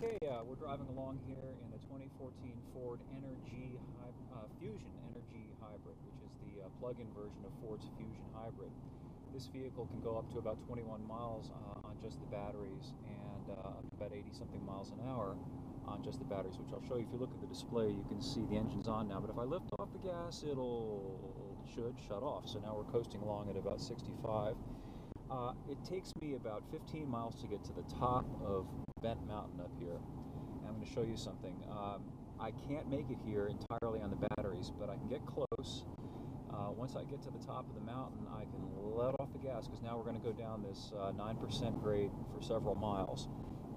Okay, we're driving along here in the 2014 Ford Energi Fusion Energy Hybrid, which is the plug-in version of Ford's Fusion Hybrid. This vehicle can go up to about 21 miles on just the batteries, and up to about 80-something miles an hour on just the batteries, which I'll show you. If you look at the display, you can see the engine's on now, but if I lift off the gas, should shut off. So now we're coasting along at about 65. It takes me about 15 miles to get to the top of Bent Mountain up here. And I'm going to show you something. I can't make it here entirely on the batteries, but I can get close. Once I get to the top of the mountain, I can let off the gas, because now we're going to go down this 9% grade for several miles,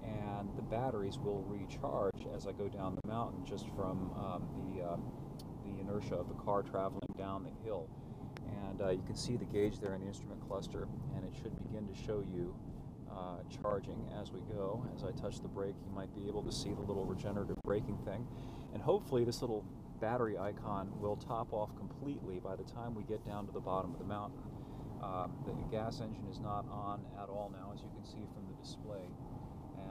and the batteries will recharge as I go down the mountain just from the inertia of the car traveling down the hill. And you can see the gauge there in the instrument cluster, and it should begin to show you charging as we go. As I touch the brake, you might be able to see the little regenerative braking thing, and hopefully this little battery icon will top off completely by the time we get down to the bottom of the mountain. The gas engine is not on at all now, as you can see from the display,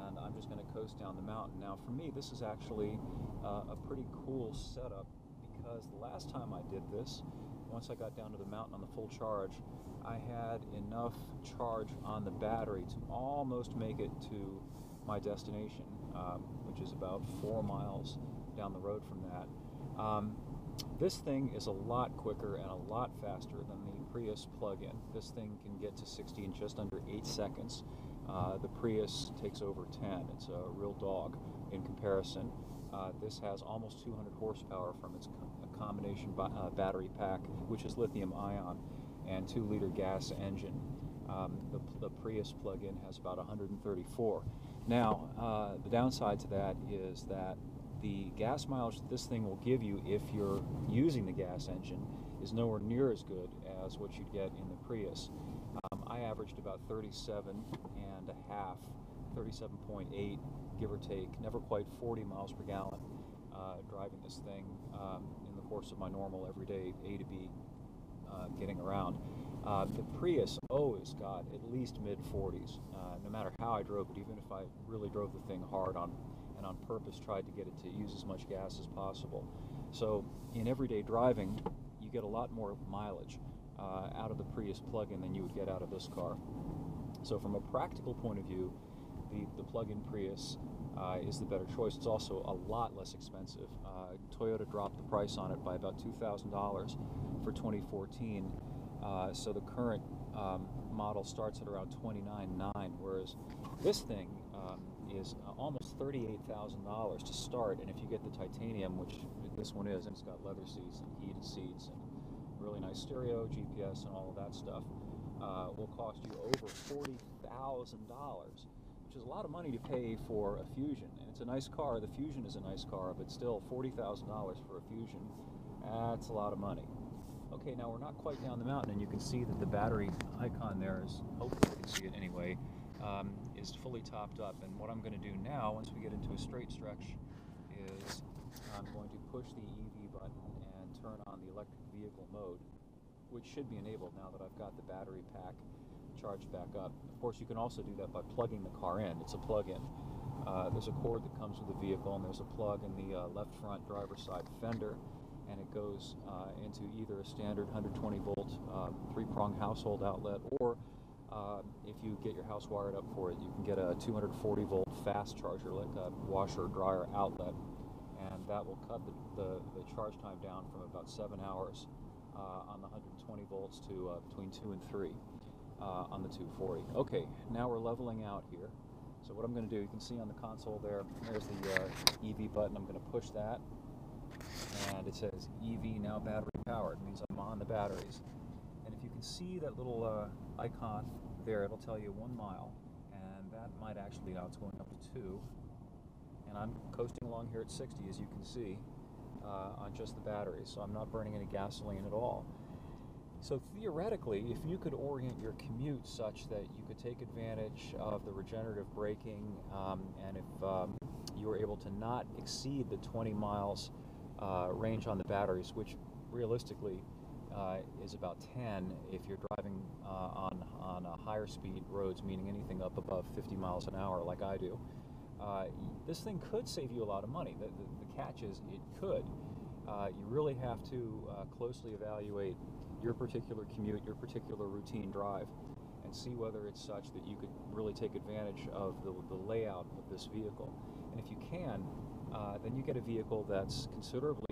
and I'm just going to coast down the mountain. Now for me, this is actually a pretty cool setup, because the last time I did this, once I got down to the mountain on the full charge, I had enough charge on the battery to almost make it to my destination, which is about 4 miles down the road from that. This thing is a lot quicker and a lot faster than the Prius plug-in. This thing can get to 60 in just under 8 seconds. The Prius takes over 10. It's a real dog in comparison. This has almost 200 horsepower from its combination battery pack, which is lithium ion, and 2-liter gas engine. The Prius plug-in has about 134. Now, the downside to that is that the gas mileage that this thing will give you if you're using the gas engine is nowhere near as good as what you'd get in the Prius. I averaged about 37.8, give or take, never quite 40 miles per gallon driving this thing in the course of my normal everyday A to B getting around. The Prius always got at least mid-40s, no matter how I drove it, even if I really drove the thing hard and on purpose tried to get it to use as much gas as possible. So in everyday driving, you get a lot more mileage out of the Prius plug-in than you would get out of this car. So from a practical point of view, the plug-in Prius is the better choice. It's also a lot less expensive. Toyota dropped the price on it by about $2,000 for 2014. So the current model starts at around $29,900, whereas this thing is almost $38,000 to start. And if you get the titanium, which this one is, and it's got leather seats and heated seats and really nice stereo, GPS, and all of that stuff, will cost you over $40,000, which is a lot of money to pay for a Fusion. And it's a nice car. The Fusion is a nice car, but still $40,000 for a Fusion, that's a lot of money. Okay, now we're not quite down the mountain, and you can see that the battery icon there is, hopefully you can see it anyway, is fully topped up. And what I'm going to do now, once we get into a straight stretch, is I'm going to push the EV button and turn on the electric vehicle mode, which should be enabled now that I've got the battery pack charged back up. Of course, you can also do that by plugging the car in. It's a plug-in. There's a cord that comes with the vehicle, and there's a plug in the left front driver's side fender, and it goes into either a standard 120-volt 3-prong household outlet, or if you get your house wired up for it, you can get a 240-volt fast charger, like a washer or dryer outlet, and that will cut the charge time down from about 7 hours on the 120 volts to between 2 and 3 on the 240. Okay, now we're leveling out here. So what I'm going to do, you can see on the console there's the EV button. I'm going to push that, and it says EV now battery powered. It means I'm on the batteries. And if you can see that little icon there, it'll tell you 1 mile, and that might actually, now it's going up to 2. And I'm coasting along here at 60, as you can see, on just the batteries, so I'm not burning any gasoline at all. So theoretically, if you could orient your commute such that you could take advantage of the regenerative braking, and if you were able to not exceed the 20 miles range on the batteries, which realistically is about 10 if you're driving on higher speed roads, meaning anything up above 50 miles an hour like I do, this thing could save you a lot of money. The catch is it could. You really have to closely evaluate your particular commute, your particular routine drive, and see whether it's such that you could really take advantage of the layout of this vehicle. And if you can, then you get a vehicle that's considerably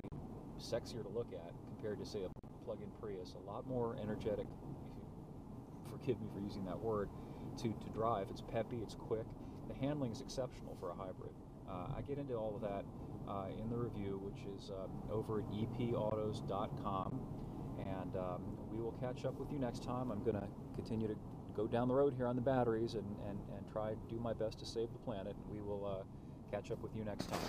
sexier to look at compared to, say, a plug-in Prius. A lot more energetic, forgive me for using that word, to drive. It's peppy, it's quick. The handling is exceptional for a hybrid. I get into all of that in the review, which is over at epautos.com. And we will catch up with you next time. I'm going to continue to go down the road here on the batteries and try to do my best to save the planet. We will catch up with you next time.